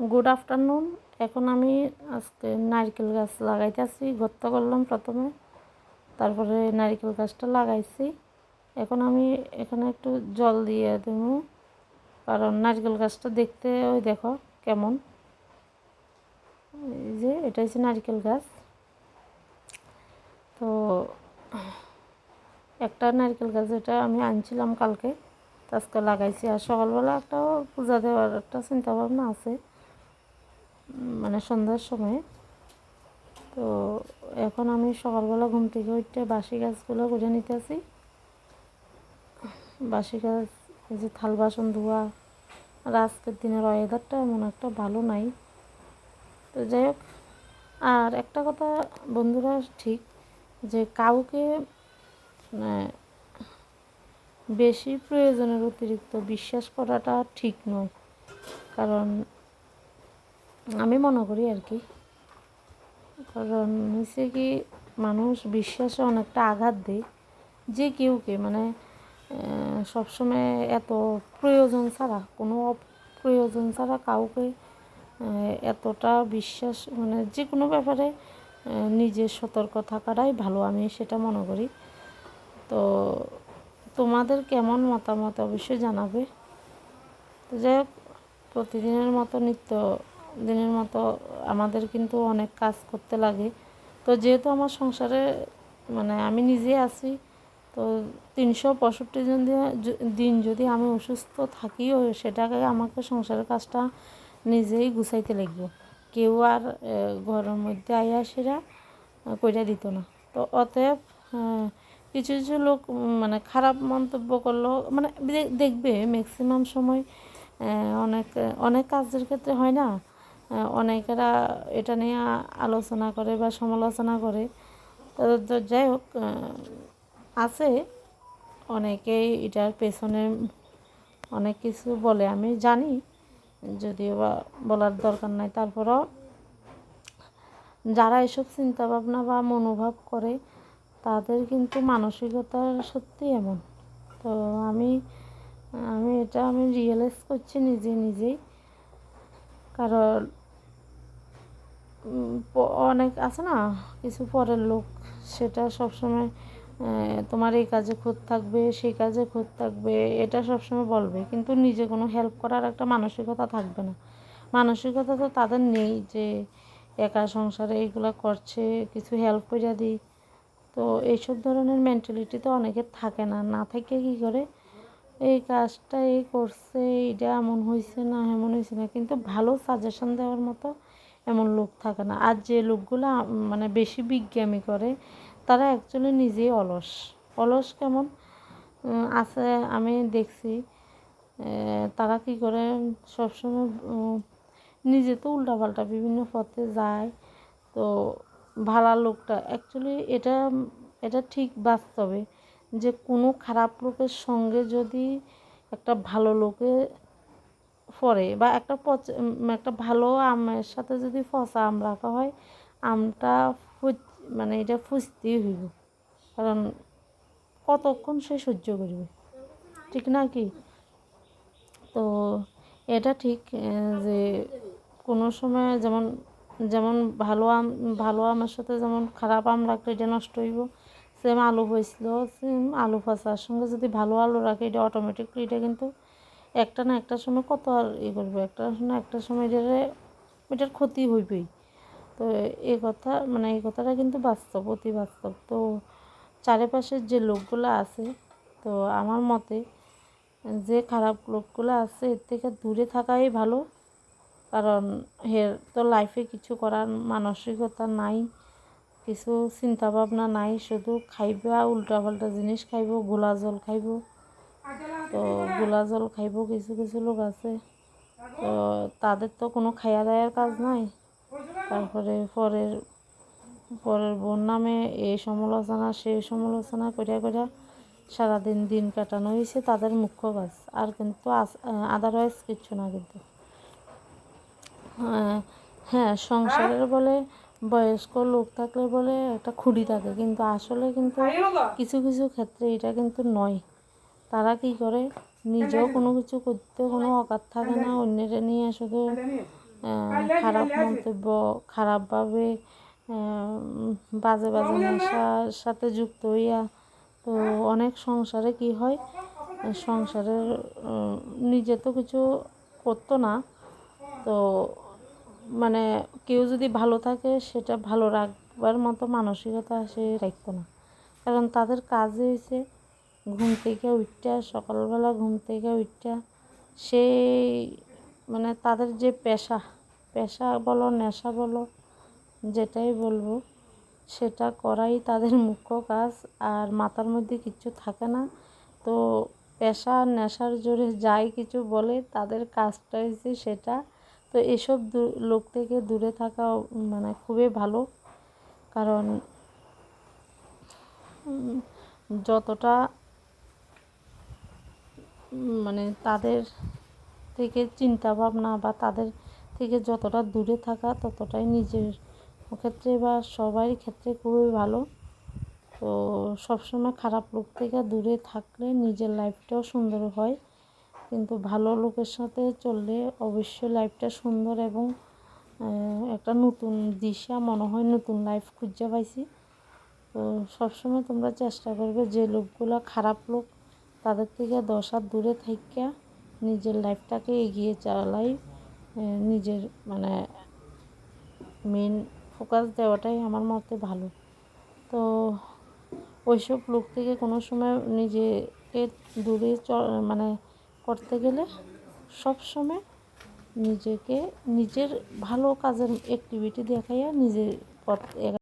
Good afternoon. এখন আমি আজকে নারকেল গাছ লাগাইতেছি। গর্ত করলাম প্রথমে, তারপরে নারকেল গাছটা লাগাইছি। এখন আমি এখানে একটু জল দিয়ে দেবো, কারণ নারকেল গাছটা দেখতে ওই দেখো কেমন। এই যে এটা হচ্ছে নারকেল গাছ। তো একটা নারকেল গাছ এটা আমি আনছিলাম কালকে, আজকে লাগাইছি। আর সকালবেলা একটা পূজা দেওয়ার একটা চিন্তা ভাবনা আছে, মানে সন্ধ্যার সময়। তো এখন আমি সকালবেলা ঘুম থেকে উঠতে বাসি গাছগুলো করে নিতেছি। বাসি গাছ, এই যে থাল বাসন ধোয়া। আর আজকের দিনের ওয়েদারটা এমন একটা ভালো নাই। তো যাই হোক, আর একটা কথা বন্ধুরা, ঠিক যে কাউকে বেশি প্রয়োজনের অতিরিক্ত বিশ্বাস করাটা ঠিক নয়। কারণ আমি মনে করি আর কি, কারণ হচ্ছে কি, মানুষ বিশ্বাসে অনেকটা আঘাত দেয় যে কেউকে, মানে সবসময় এত প্রয়োজন ছাড়া, কোনো প্রয়োজন ছাড়া কাউকে এতটা বিশ্বাস, মানে যে কোনো ব্যাপারে নিজের সতর্ক থাকাটাই ভালো, আমি সেটা মনে করি। তো তোমাদের কেমন মতামত অবশ্যই জানাবে। তো যাই হোক, প্রতিদিনের মতো নিত্য দিনের মতো আমাদের কিন্তু অনেক কাজ করতে লাগে। তো যেহেতু আমার সংসারে, মানে আমি নিজে আছি, তো 365 দিন যদি আমি অসুস্থ থাকিও, সেটাকে আমাকে সংসারের কাজটা নিজেই গুছাইতে লাগবে। কেউ আর ঘরের মধ্যে আইয়া সেরা কইরা দিত না। তো অতএব কিছু কিছু লোক মানে খারাপ মন্তব্য করলো, মানে দেখবে ম্যাক্সিমাম সময় অনেক অনেক কাজের ক্ষেত্রে হয় না, অনেকেরা এটা নিয়ে আলোচনা করে বা সমালোচনা করে। তো যাই হোক, আছে অনেকেই এটার পেছনে অনেক কিছু বলে, আমি জানি, যদিও বা বলার দরকার নাই। তারপরও যারা এসব চিন্তাভাবনা বা মনোভাব করে, তাদের কিন্তু মানসিকতা সত্যি এমন। তো আমি এটা রিয়েলাইজ করছি নিজেই। কারণ অনেক আছে না, কিছু পরের লোক, সেটা সবসময় তোমার এই কাজে খুঁত থাকবে, সেই কাজে খুঁত থাকবে, এটা সবসময় বলবে, কিন্তু নিজে কোনো হেল্প করার একটা মানসিকতা থাকবে না। মানসিকতা তো তাদের নেই যে একা সংসারে এইগুলো করছে, কিছু হেল্প করে দিই। তো এইসব ধরনের মেন্টালিটি তো অনেকের থাকে না। না থেকে কী করে, এই কাজটা এই করছে, এইটা এমন হয়েছে না এমন হয়েছে না, কিন্তু ভালো সাজেশন দেওয়ার মতো এমন লোক থাকে না। আর যে লোকগুলো মানে বেশি বিজ্ঞানী করে, তারা অ্যাকচুয়ালি নিজেই অলস কেমন আছে আমি দেখছি। তারা কি করে সবসময় নিজে তো উল্টাপাল্টা বিভিন্ন পথে যায়। তো ভালো লোকটা অ্যাকচুয়ালি এটা ঠিক বাস্তবে, যে কোনো খারাপ লোকের সঙ্গে যদি একটা ভালো লোকে পড়ে, বা একটা ভালো আমের সাথে যদি পচা আম রাখা হয়, আমটা মানে এটা ফুচতেই হইব। কারণ কতক্ষণ সে সহ্য করবে, ঠিক না কি? তো এটা ঠিক যে কোনো সময় যেমন যেমন ভালো আমের সাথে যেমন খারাপ আম রাখলে এটা নষ্ট হইব, সেম আলু হয়েছিল, সেম আলু ফাঁসার সঙ্গে যদি ভালো আলু রাখে, এটা অটোমেটিকলি এটা কিন্তু একটা না একটা সময় কত আর করবে, একটা সময় এটার ক্ষতি হইবেই। তো এই কথাটা কিন্তু বাস্তব, অতি বাস্তব। তো চারিপাশের যে লোকগুলো আছে, তো আমার মতে যে খারাপ লোকগুলো আছে, এর থেকে দূরে থাকাই ভালো। কারণ এর তো লাইফে কিছু করার মানসিকতা নাই, কিছু চিন্তা ভাবনা নাই, শুধু খাইবা উল্টাপাল্টা জিনিস খাইব, গোলা জল খাইব। তো গোলা জল খাইব কিছু কিছু লোক আছে, তো তাদের তো কোনো খাইয়া দাওয়ার কাজ নাই। তারপরে পরের বোন নামে এই সমালোচনা সেই সমালোচনা করিয়া সারাদিন দিন কাটানো হয়েছে তাদের মুখ্য কাজ, আর কিন্তু আদারওয়াইজ কিচ্ছু না। কিন্তু হ্যাঁ, সংসারের বলে বয়স্ক লোক থাকলে বলে একটা খুঁটি থাকে, কিন্তু আসলে কিন্তু কিছু কিছু ক্ষেত্রে এটা কিন্তু নয়। তারা কি করে, নিজেও কোনো কিছু করতে কোনো অকাত থাকে না, অন্যেরা নিয়ে শুধু খারাপ মন্তব্য, খারাপভাবে বাজে বাজে নেশার সাথে যুক্ত হইয়া তো অনেক সংসারে কি হয়, সংসারের নিজে তো কিছু করতো না, তো মানে কেউ যদি ভালো থাকে সেটা ভালো রাখবার মতো মানসিকতা সে রাখতো না। কারণ তাদের কাজে হয়েছে ঘুম থেকে উঠা, সকালবেলা ঘুম থেকে উঠা সেই মানে তাদের যে পেশা বলো নেশা বলো যেটাই বলবো সেটা করাই তাদের মুখ্য কাজ, আর মাথার মধ্যে কিচ্ছু থাকে না। তো পেশা নেশার জোরে যাই কিছু বলে তাদের কাজটা হয়েছে সেটা। তো এসব লোক থেকে দূরে থাকা মানে খুবই ভালো, কারণ যতটা মানে তাদের থেকে চিন্তা ভাবনা বা তাদের থেকে যতটা দূরে থাকা ততটাই নিজের ক্ষেত্রে বা সবার ক্ষেত্রে খুবই ভালো। তো সবসময় খারাপ লোক থেকে দূরে থাকলে নিজের লাইফটাও সুন্দর হয়, কিন্তু ভালো লোকের সাথে চললে অবশ্যই লাইফটা সুন্দর এবং একটা নতুন দিশা মনে হয়, নতুন লাইফ খুঁজে পাইছি। তো সবসময় তোমরা চেষ্টা করবে যে লোকগুলো খারাপ লোক তাদের থেকে 10 হাত দূরে থাইকা নিজের লাইফটাকে এগিয়ে চালাই, নিজের মানে মেন ফোকাস দেওয়াটাই আমার মতে ভালো। তো ওইসব লোক থেকে কোনো সময় নিজেকে দূরে মানে করতে গেলে সব সময় নিজেকে নিজের ভালো কাজের অ্যাক্টিভিটি দেখাইয়া নিজের পথ